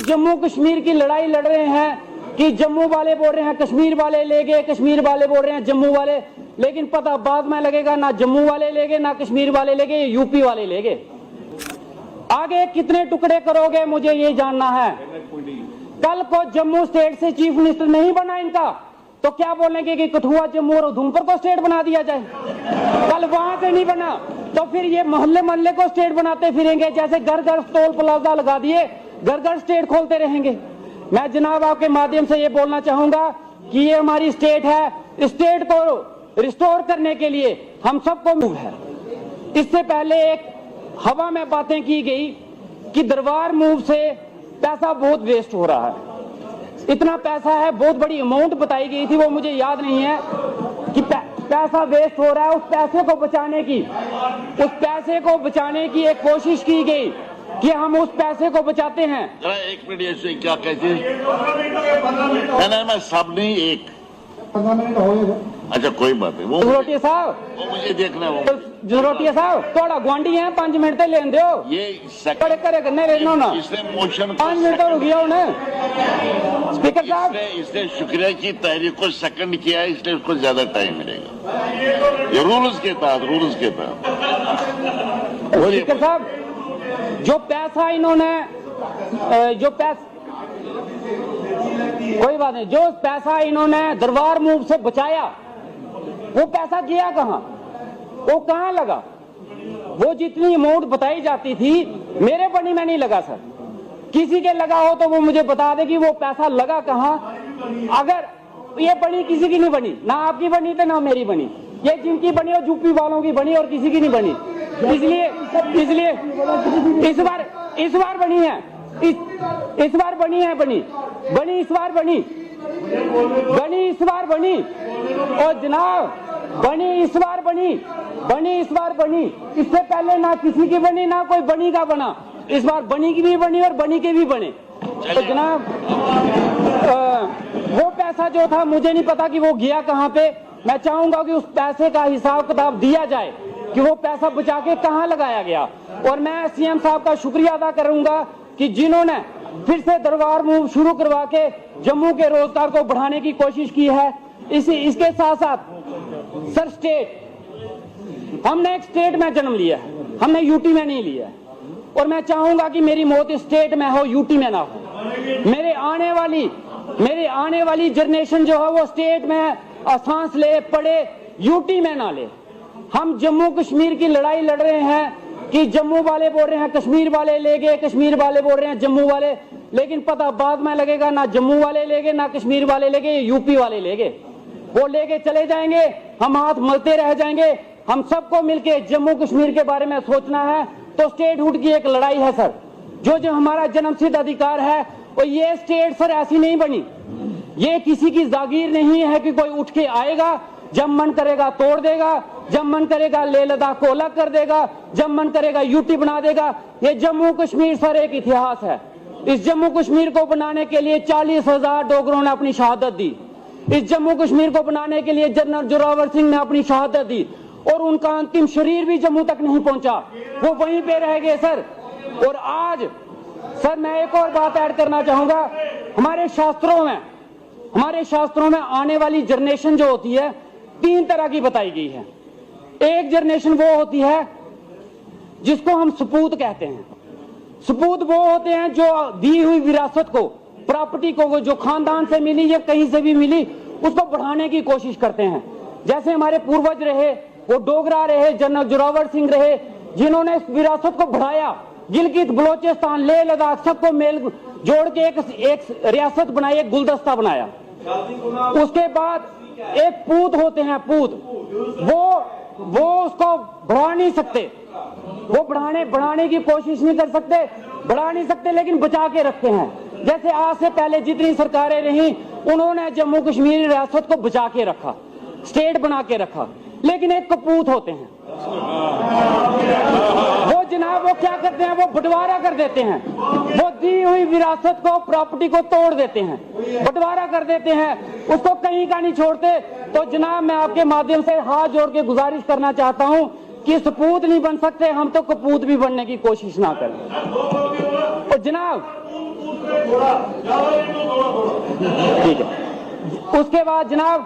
जम्मू कश्मीर की लड़ाई लड़ रहे हैं कि जम्मू वाले बोल रहे हैं कश्मीर वाले ले गए, कश्मीर वाले बोल रहे हैं जम्मू वाले, लेकिन पता बाद में लगेगा ना जम्मू वाले ले गए ना कश्मीर वाले ले गए, यूपी वाले ले गए। आगे कितने टुकड़े करोगे मुझे ये जानना है। कल को जम्मू स्टेट से चीफ मिनिस्टर नहीं बना इनका तो क्या बोलेंगे कि कठुआ, जम्मू और उधमपुर को स्टेट बना दिया जाए। कल वहां से नहीं बना तो फिर ये मोहल्ले मोहल्ले को स्टेट बनाते फिरेंगे, जैसे घर घर टोल प्लाजा लगा दिए, घर घर स्टेट खोलते रहेंगे। मैं जनाब आपके माध्यम से ये बोलना चाहूंगा कि ये हमारी स्टेट है, स्टेट को रिस्टोर करने के लिए हम सबको मूव है। इससे पहले एक हवा में बातें की गई कि दरबार मूव से पैसा बहुत वेस्ट हो रहा है, इतना पैसा है, बहुत बड़ी अमाउंट बताई गई थी, वो मुझे याद नहीं है कि पैसा वेस्ट हो रहा है। उस पैसे को बचाने की एक कोशिश की गई कि हम उस पैसे को बचाते हैं। एक मिनट, ऐसे क्या कहते हैं, मैं सब नहीं एक 15 मिनट हो गए। अच्छा कोई बात नहीं, वो जरोटिया साहब वो मुझे देखना है। जरोटिया साहब थोड़ा गुआंढी है, 5 मिनट तो लेन दो, ये करे करने लेना ना, इसने मोशन 5 मिनट तो रुकिया उन्हें। स्पीकर साहब इसने शुक्रिया की तहरीक को सेकंड किया है, इसलिए उसको ज्यादा टाइम मिलेगा। ये रूल्स के तहत स्पीकर साहब जो पैसा इन्होंने कोई बात नहीं, जो पैसा इन्होंने दरबार मूव से बचाया वो पैसा गया कहां, वो कहां लगा। वो जितनी अमाउंट बताई जाती थी मेरे बनी में नहीं लगा सर, किसी के लगा हो तो वो मुझे बता दे कि वो पैसा लगा कहां। अगर ये बनी किसी की नहीं बनी, ना आपकी बनी तो ना मेरी बनी, ये जिनकी बनी और यूपी वालों की बनी और किसी की नहीं बनी। इसलिए इस बार बनी है, इस बार बनी है, बनी इस बार बनी और जनाब बनी इस बार बनी, इससे पहले ना किसी की बनी ना कोई बनी का बना, इस बार बनी की भी बनी और बनी के भी बने। तो जनाब वो पैसा जो था मुझे नहीं पता कि वो गया कहां पे। मैं चाहूंगा कि उस पैसे का हिसाब किताब दिया जाए कि वो पैसा बचा के कहां लगाया गया। और मैं सीएम साहब का शुक्रिया अदा करूंगा कि जिन्होंने फिर से दरबार मूव शुरू करवा के जम्मू के रोजगार को बढ़ाने की कोशिश की है। इसके साथ साथ सर हमने एक स्टेट में जन्म लिया है, हमने यूटी में नहीं लिया है, और मैं चाहूंगा कि मेरी मौत स्टेट में हो, यूटी में ना हो। मेरे आने वाली जनरेशन जो है वो स्टेट में सांस ले पड़े, यूटी में ना ले। हम जम्मू कश्मीर की लड़ाई लड़ रहे हैं कि जम्मू वाले बोल रहे हैं कश्मीर वाले ले गए, कश्मीर वाले बोल रहे हैं जम्मू वाले, लेकिन पता बाद में लगेगा ना जम्मू वाले ले गए ना कश्मीर वाले ले गए, यूपी वाले ले गए। वो लेके चले जाएंगे, हम हाथ मलते रह जाएंगे। हम सबको मिलके जम्मू कश्मीर के बारे में सोचना है। तो स्टेटहुड की एक लड़ाई है सर, जो हमारा जन्मसिद्ध अधिकार है। और ये स्टेट सर ऐसी नहीं बनी, ये किसी की जागीर नहीं है कि कोई उठ के आएगा, जब मन करेगा तोड़ देगा, जब मन करेगा लेह लद्दाख को अलग कर देगा, जब मन करेगा यूटी बना देगा। ये जम्मू कश्मीर सर एक इतिहास है। इस जम्मू कश्मीर को बनाने के लिए 40,000 डोगरों ने अपनी शहादत दी। इस जम्मू कश्मीर को बनाने के लिए जनरल जोरावर सिंह ने अपनी शहादत दी, और उनका अंतिम शरीर भी जम्मू तक नहीं पहुंचा, वो वहीं पे रह गए सर। और आज सर मैं एक और बात ऐड करना चाहूंगा, हमारे शास्त्रों में आने वाली जनरेशन जो होती है 3 तरह की बताई गई है। एक जनरेशन वो होती है जिसको हम सपूत कहते हैं। सपूत वो होते हैं जो दी हुई विरासत को, प्रॉपर्टी को, जो खानदान से मिली या कहीं से भी मिली, उसको बढ़ाने की कोशिश करते हैं। जैसे हमारे पूर्वज रहे, वो डोगरा रहे, जनरल जोरावर सिंह रहे, जिन्होंने इस विरासत को बढ़ाया। गिलगित बलोचिस्तान, लेह लद्दाख सबको मेल जोड़ के एक रियासत बनाई, एक गुलदस्ता बनाया। उसके बाद एक पूत होते हैं, पूत वो उसको बढ़ा नहीं सकते, वो बढ़ाने की कोशिश नहीं कर सकते, बढ़ा नहीं सकते, लेकिन बचा के रखते हैं। जैसे आज से पहले जितनी सरकारें रही उन्होंने जम्मू कश्मीर रियासत को बचा के रखा, स्टेट बना के रखा। लेकिन एक कपूत होते हैं, वो जनाब वो क्या करते हैं, वो बंटवारा कर देते हैं, वो दी हुई विरासत को, प्रॉपर्टी को तोड़ देते हैं, बंटवारा कर देते हैं, उसको कहीं का नहीं छोड़ते। तो जनाब मैं आपके माध्यम से हाथ जोड़ के गुजारिश करना चाहता हूं कि सपूत नहीं बन सकते हम तो कपूत भी बनने की कोशिश ना करें। और जनाब ठीक है। उसके बाद जनाब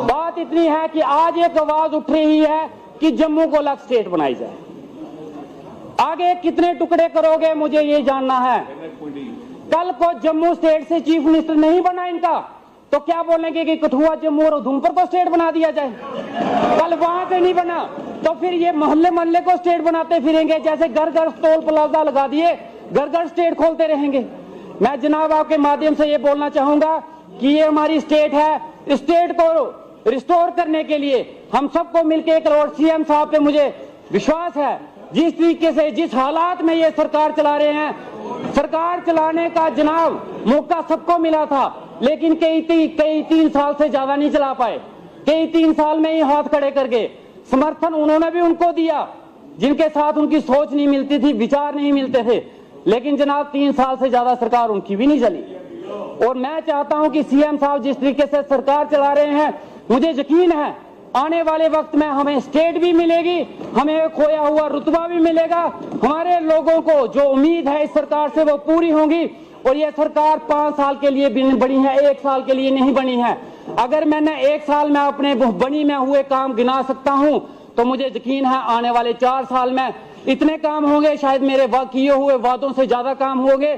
बात इतनी है कि आज एक आवाज उठ रही है कि जम्मू को अलग स्टेट बनाई जाए। आगे कितने टुकड़े करोगे मुझे ये जानना है। कल को जम्मू स्टेट से चीफ मिनिस्टर नहीं बना इनका तो क्या बोलेंगे कि कठुआ जम्मू और उधमपुर को स्टेट बना दिया जाए। कल वहां से नहीं बना तो फिर ये मोहल्ले मोहल्ले को स्टेट बनाते फिरेंगे, जैसे घर घर टोल प्लाजा लगा दिए घर घर स्टेट खोलते रहेंगे। मैं जनाब आपके माध्यम से ये बोलना चाहूंगा कि ये हमारी स्टेट है, स्टेट को रिस्टोर करने के लिए हम सबको मिलकर एक करोड़ सीएम साहब पे मुझे विश्वास है। जिस तरीके से जिस हालात में ये सरकार चला रहे हैं, सरकार चलाने का जनाब मौका सबको मिला था, लेकिन कई 3 साल से ज्यादा नहीं चला पाए। कई 3 साल में ही हाथ खड़े करके समर्थन उन्होंने भी उनको दिया जिनके साथ उनकी सोच नहीं मिलती थी, विचार नहीं मिलते थे, लेकिन जनाब 3 साल से ज्यादा सरकार उनकी भी नहीं चली। और मैं चाहता हूं कि सीएम साहब जिस तरीके से सरकार चला रहे हैं, मुझे यकीन है आने वाले वक्त में हमें स्टेट भी मिलेगी, हमें खोया हुआ रुतबा भी मिलेगा। हमारे लोगों को जो उम्मीद है इस सरकार से वो पूरी होंगी। और ये सरकार 5 साल के लिए बनी है, 1 साल के लिए नहीं बनी है। अगर मैंने 1 साल में अपने बनी में हुए काम गिना सकता हूं तो मुझे यकीन है आने वाले 4 साल में इतने काम होंगे, शायद मेरे किए हुए वादों से ज्यादा काम होंगे।